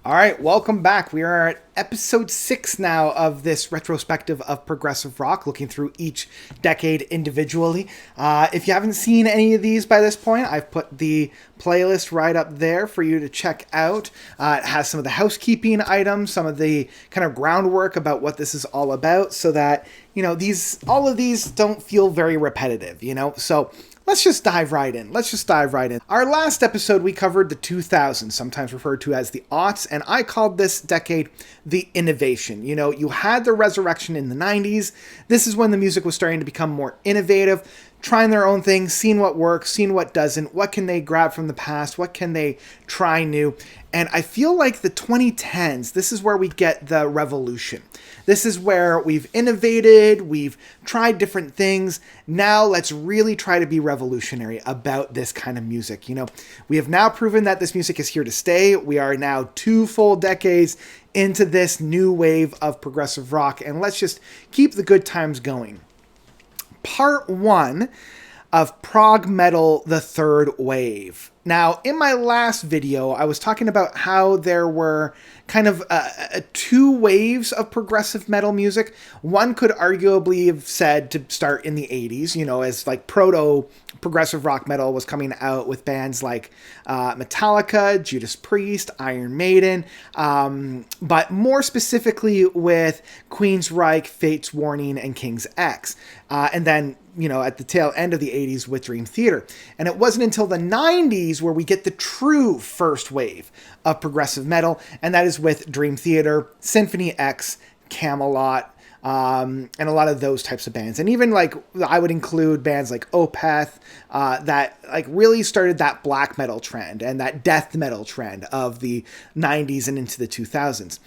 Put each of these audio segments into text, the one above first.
All right, welcome back. We are at episode 6 now of this retrospective of progressive rock, looking through each decade individually. If you haven't seen any of these by this point, I've put the playlist right up there for you to check out. It has some of the housekeeping items, some of the kind of groundwork about what this is all about, so that all of these don't feel very repetitive. So let's just dive right in. Our last episode, we covered the 2000s, sometimes referred to as the aughts, and I called this decade the innovation. You had the resurrection in the 90s. This is when the music was starting to become more innovative, trying their own thing, seeing what works, seeing what doesn't, what can they grab from the past, what can they try new. And I feel like the 2010s, this is where we get the revolution. This is where we've innovated, we've tried different things. Now let's really try to be revolutionary about this kind of music. We have now proven that this music is here to stay. We are now 2 full decades into this new wave of progressive rock, and let's just keep the good times going. Part 1 of prog metal, the third wave. Now, in my last video, I was talking about how there were kind of 2 waves of progressive metal music. One could arguably have said to start in the 80s, as like proto-progressive rock metal was coming out with bands like Metallica, Judas Priest, Iron Maiden, but more specifically with Queensryche, Fate's Warning, and King's X. And then at the tail end of the 80s with Dream Theater. And it wasn't until the 90s where we get the true first wave of progressive metal, and that is with Dream Theater, Symphony X, Camelot, and a lot of those types of bands. And even I would include bands like Opeth, that really started that black metal trend and that death metal trend of the 90s and into the 2000s.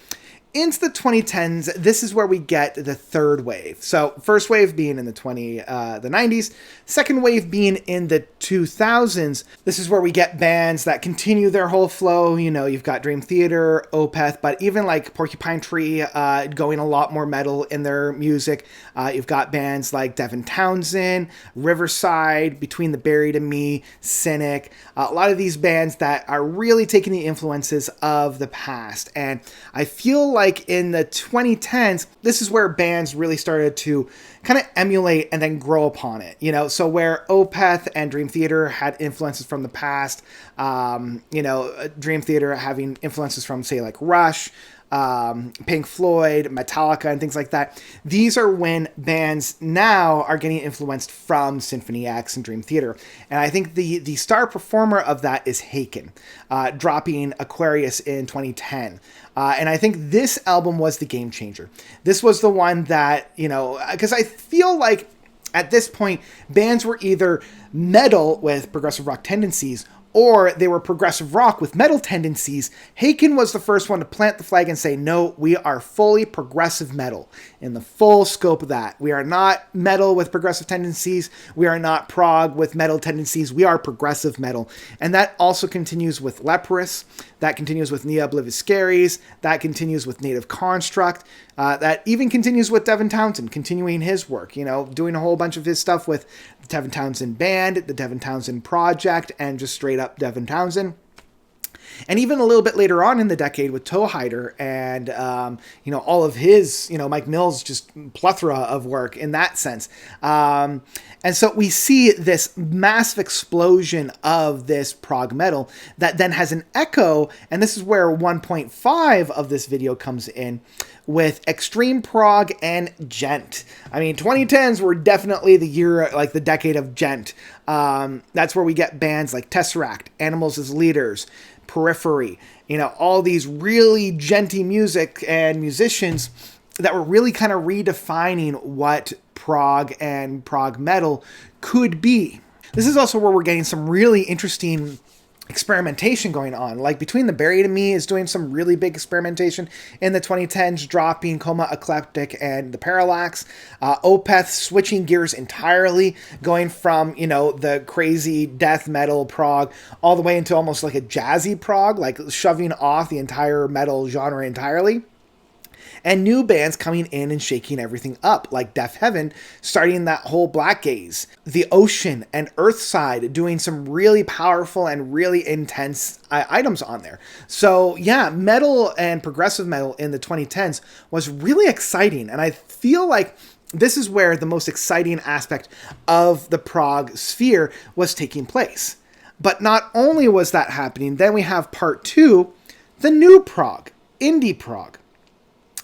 Into the 2010s, this is where we get the third wave. So first wave being in the 90s, second wave being in the 2000s. This is where we get bands that continue their whole flow. You've got Dream Theater, Opeth, but even like Porcupine Tree going a lot more metal in their music. You've got bands like Devin Townsend, Riverside, Between the Buried and Me, Cynic. A lot of these bands that are really taking the influences of the past. And I feel like in the 2010s, this is where bands really started to kind of emulate and then grow upon it. So where Opeth and Dream Theater had influences from the past, Dream Theater having influences from, say, like Rush, Pink Floyd, Metallica, and things like that. These are when bands now are getting influenced from Symphony X and Dream Theater. And I think the star performer of that is Haken, dropping Aquarius in 2010. And I think this album was the game changer. This was the one that, because I feel like at this point, bands were either metal with progressive rock tendencies or they were progressive rock with metal tendencies. Haken was the first one to plant the flag and say, no, we are fully progressive metal in the full scope of that. We are not metal with progressive tendencies. We are not prog with metal tendencies. We are progressive metal. And that also continues with Leprous. That continues with Nia Obliviscaris. That continues with Native Construct. That even continues with Devin Townsend, continuing his work, doing a whole bunch of his stuff with the Devin Townsend Band, the Devin Townsend Project, and just straight up Devin Townsend. And even a little bit later on in the decade with Toehider and, all of his, Mike Mills, just plethora of work in that sense. And so we see this massive explosion of this prog metal that then has an echo. And this is where 1.5 of this video comes in with extreme prog and gent. I mean, 2010s were definitely the year, like the decade of gent. That's where we get bands like Tesseract, Animals as Leaders, Periphery, all these really genty music and musicians that were really kind of redefining what prog and prog metal could be. This is also where we're getting some really interesting experimentation going on. Like Between the Buried and Me is doing some really big experimentation in the 2010s, dropping Coma Eclectic and the Parallax. Opeth switching gears entirely, going from, the crazy death metal prog all the way into almost like a jazzy prog, like shoving off the entire metal genre entirely. And new bands coming in and shaking everything up, like Deaf Heaven, starting that whole black gaze. The Ocean and Earthside doing some really powerful and really intense items on there. So yeah, metal and progressive metal in the 2010s was really exciting. And I feel like this is where the most exciting aspect of the prog sphere was taking place. But not only was that happening, then we have part two, the new prog, indie prog.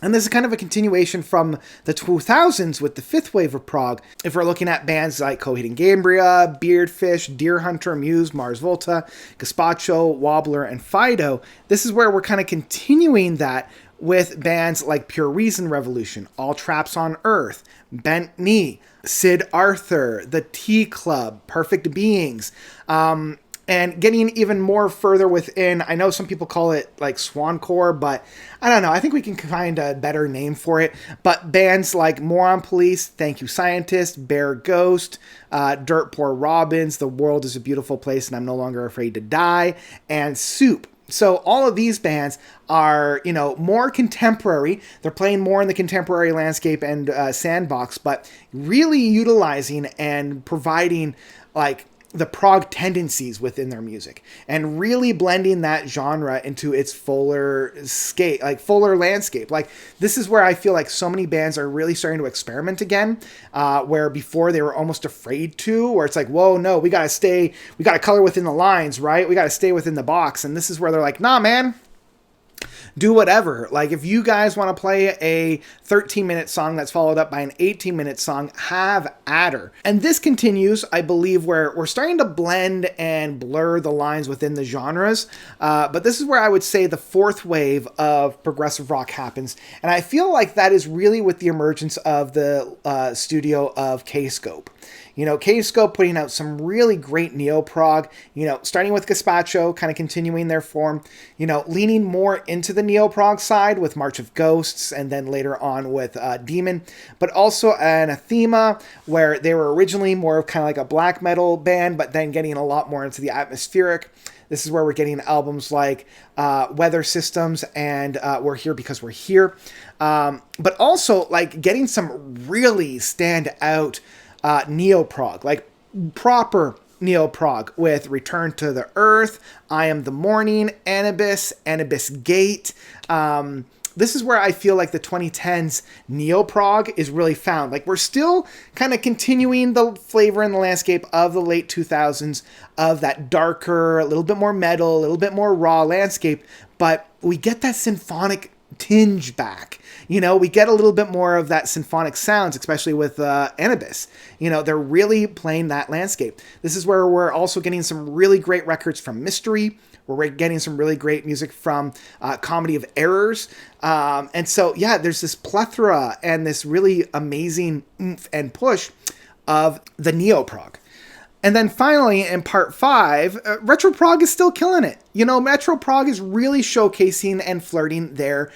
And this is kind of a continuation from the 2000s with the fifth wave of prog. If we're looking at bands like Coheed and Cambria, Beardfish, Deer Hunter, Muse, Mars Volta, Gazpacho, Wobbler, and Fido, this is where we're kind of continuing that with bands like Pure Reason Revolution, All Traps on Earth, Bent Knee, Sid Arthur, The Tea Club, Perfect Beings, and getting even more further within. I know some people call it like Swancore, but I don't know. I think we can find a better name for it. But bands like Moron Police, Thank You Scientist, Bear Ghost, Dirt Poor Robins, The World is a Beautiful Place and I'm No Longer Afraid to Die, and Soup. So all of these bands are, more contemporary. They're playing more in the contemporary landscape and sandbox, but really utilizing and providing like the prog tendencies within their music and really blending that genre into its fuller landscape. Like, this is where I feel like so many bands are really starting to experiment again, where before they were almost afraid to, where it's like, whoa, no, we got to color within the lines, right? We got to stay within the box. And this is where they're like, nah, man, do whatever. Like, if you guys want to play a 13-minute song that's followed up by an 18-minute song, have at her. And this continues, I believe, where we're starting to blend and blur the lines within the genres. But this is where I would say the fourth wave of progressive rock happens. And I feel like that is really with the emergence of the studio of K-Scope. K-Scope putting out some really great neo-prog, starting with Gazpacho, kind of continuing their form, leaning more into the neo-prog side with March of Ghosts, and then later on with Demon, but also Anathema, where they were originally more of kind of like a black metal band, but then getting a lot more into the atmospheric. This is where we're getting albums like Weather Systems and We're Here Because We're Here, but also like getting some really stand out neo-prog, like proper neo-prog with Return to the Earth, I Am the Morning, Anubis Gate. This is where I feel like the 2010s neo-prog is really found. Like, we're still kind of continuing the flavor and the landscape of the late 2000s of that darker, a little bit more metal, a little bit more raw landscape, but we get that symphonic tinge back. We get a little bit more of that symphonic sounds, especially with Anubis. They're really playing that landscape. This is where we're also getting some really great records from Mystery. We're getting some really great music from Comedy of Errors. And so, yeah, there's this plethora and this really amazing oomph and push of the neo-prog. And then finally, in part 5, retro prog is still killing it. Retro prog is really showcasing and flirting their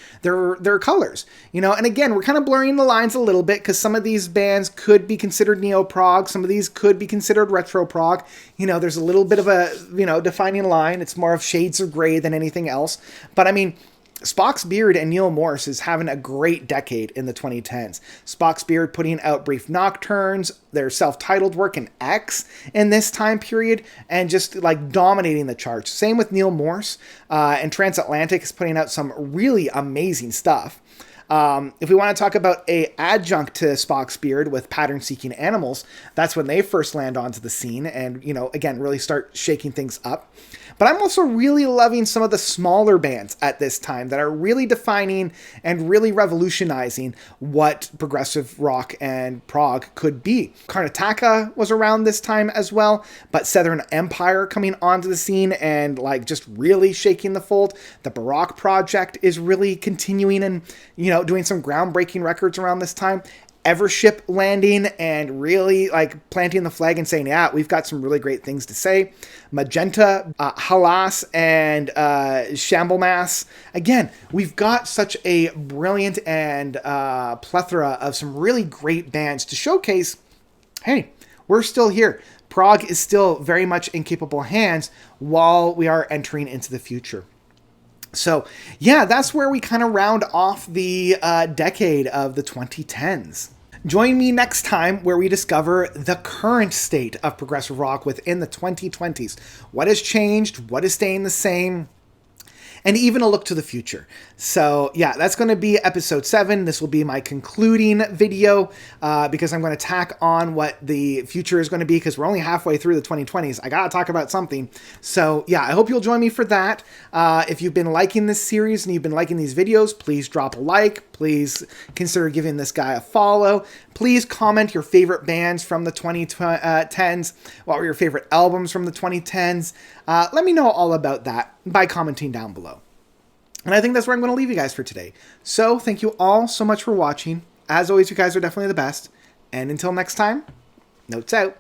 colors. And again, we're kind of blurring the lines a little bit because some of these bands could be considered neo prog, some of these could be considered retro prog. There's a little bit of a defining line. It's more of shades of gray than anything else. But I mean, Spock's Beard and Neil Morse is having a great decade in the 2010s. Spock's Beard putting out Brief Nocturnes, their self-titled work, in X in this time period, and just like dominating the charts. Same with Neil Morse, and Transatlantic is putting out some really amazing stuff. If we want to talk about a adjunct to Spock's Beard with Pattern Seeking Animals, that's when they first land onto the scene and, again, really start shaking things up. But I'm also really loving some of the smaller bands at this time that are really defining and really revolutionizing what progressive rock and prog could be. Karnataka was around this time as well, but Southern Empire coming onto the scene and like just really shaking the fold. The Baroque Project is really continuing and, doing some groundbreaking records around this time. Evership landing and really like planting the flag and saying, yeah, we've got some really great things to say. Magenta, Halas, and Shamblemas. Again, we've got such a brilliant and plethora of some really great bands to showcase. Hey, we're still here. Prog is still very much in capable hands while we are entering into the future. So, yeah, that's where we kind of round off the decade of the 2010s. Join me next time where we discover the current state of progressive rock within the 2020s. What has changed? What is staying the same? And even a look to the future. So yeah, that's going to be episode 7. This will be my concluding video because I'm going to tack on what the future is going to be because we're only halfway through the 2020s. I got to talk about something. So yeah, I hope you'll join me for that. If you've been liking this series and you've been liking these videos, please drop a like. Please consider giving this guy a follow. Please comment your favorite bands from the 2010s. What were your favorite albums from the 2010s? Let me know all about that by commenting down below. And I think that's where I'm going to leave you guys for today. So thank you all so much for watching. As always, you guys are definitely the best. And until next time, notes out.